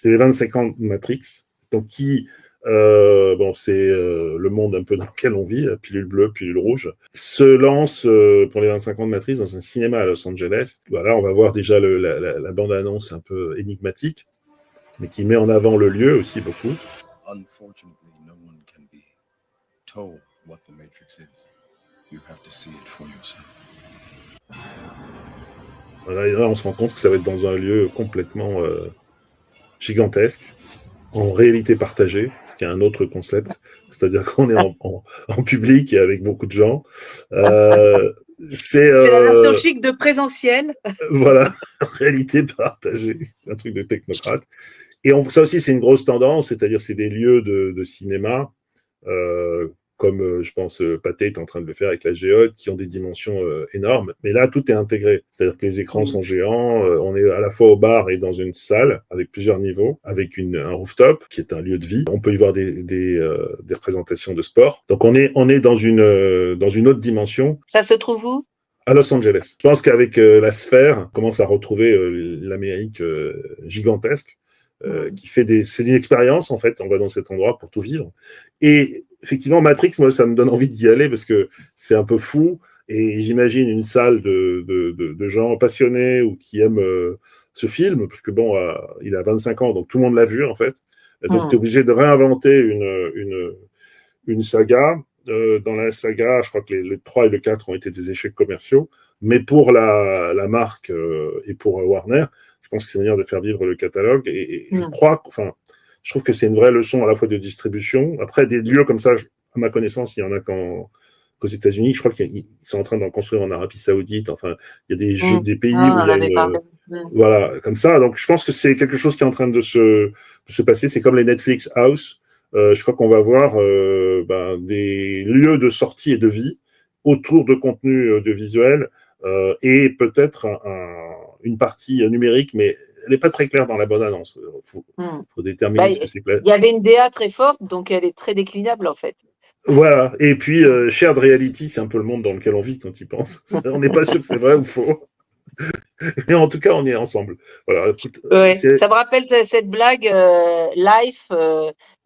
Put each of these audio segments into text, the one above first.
c'était les 25 ans de Matrix, donc c'est le monde un peu dans lequel on vit, pilule bleue, pilule rouge, se lance pour les 25 ans de Matrix dans un cinéma à Los Angeles. Voilà, on va voir déjà la bande-annonce un peu énigmatique, mais qui met en avant le lieu aussi beaucoup. Unfortunately, no one can be told what the Matrix is. You have to see it for yourself. Voilà, et là, on se rend compte que ça va être dans un lieu complètement gigantesque, en réalité partagée, ce qui est un autre concept, c'est-à-dire qu'on est en public et avec beaucoup de gens. C'est la version chic de présentiel. Voilà, réalité partagée, un truc de technocrate. Et ça aussi, c'est une grosse tendance, c'est-à-dire c'est des lieux de cinéma, comme je pense Pathé est en train de le faire avec la Géode, qui ont des dimensions énormes. Mais là, tout est intégré. C'est-à-dire que les écrans sont géants, on est à la fois au bar et dans une salle, avec plusieurs niveaux, avec un rooftop, qui est un lieu de vie. On peut y voir des représentations de sport. Donc on est dans une autre dimension. Ça se trouve où ? À Los Angeles. Je pense qu'avec la sphère, on commence à retrouver l'Amérique gigantesque, qui fait c'est une expérience, en fait. On va dans cet endroit pour tout vivre. Et effectivement, Matrix, moi, ça me donne envie d'y aller parce que c'est un peu fou. Et j'imagine une salle de gens passionnés ou qui aiment ce film, parce que bon, il a 25 ans, donc tout le monde l'a vu, en fait. Donc, tu es obligé de réinventer une saga. Dans la saga, je crois que le 3 et le 4 ont été des échecs commerciaux, mais pour la marque et pour Warner, je pense que c'est une manière de faire vivre le catalogue, et je trouve que c'est une vraie leçon à la fois de distribution. Après, des lieux comme ça, à ma connaissance, il y en a qu'aux États-Unis. Je crois qu'ils sont en train d'en construire en Arabie Saoudite. Enfin, il y a des pays où il y a voilà, comme ça. Donc, je pense que c'est quelque chose qui est en train de se passer. C'est comme les Netflix House. Je crois qu'on va voir des lieux de sortie et de vie autour de contenus audiovisuels et peut-être une partie numérique, mais elle n'est pas très claire dans la bande-annonce. Faut déterminer ce que c'est clair. Il y avait une DA très forte, donc elle est très déclinable en fait. Voilà, et puis shared reality, c'est un peu le monde dans lequel on vit quand il pense. On n'est pas sûr que c'est vrai ou faux. Mais en tout cas, on est ensemble. Voilà, écoute, ça me rappelle cette blague Life,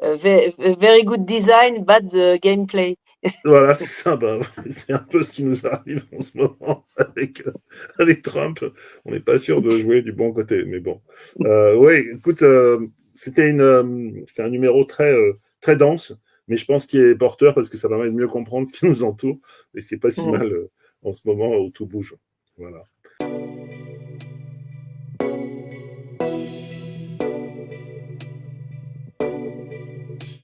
very good design, bad gameplay. Voilà, c'est ça. C'est un peu ce qui nous arrive en ce moment avec Trump. On n'est pas sûr de jouer du bon côté, mais bon. Oui, écoute, c'était un numéro très, très dense, mais je pense qu'il est porteur parce que ça permet de mieux comprendre ce qui nous entoure. Et c'est pas si mal en ce moment où tout bouge. Voilà.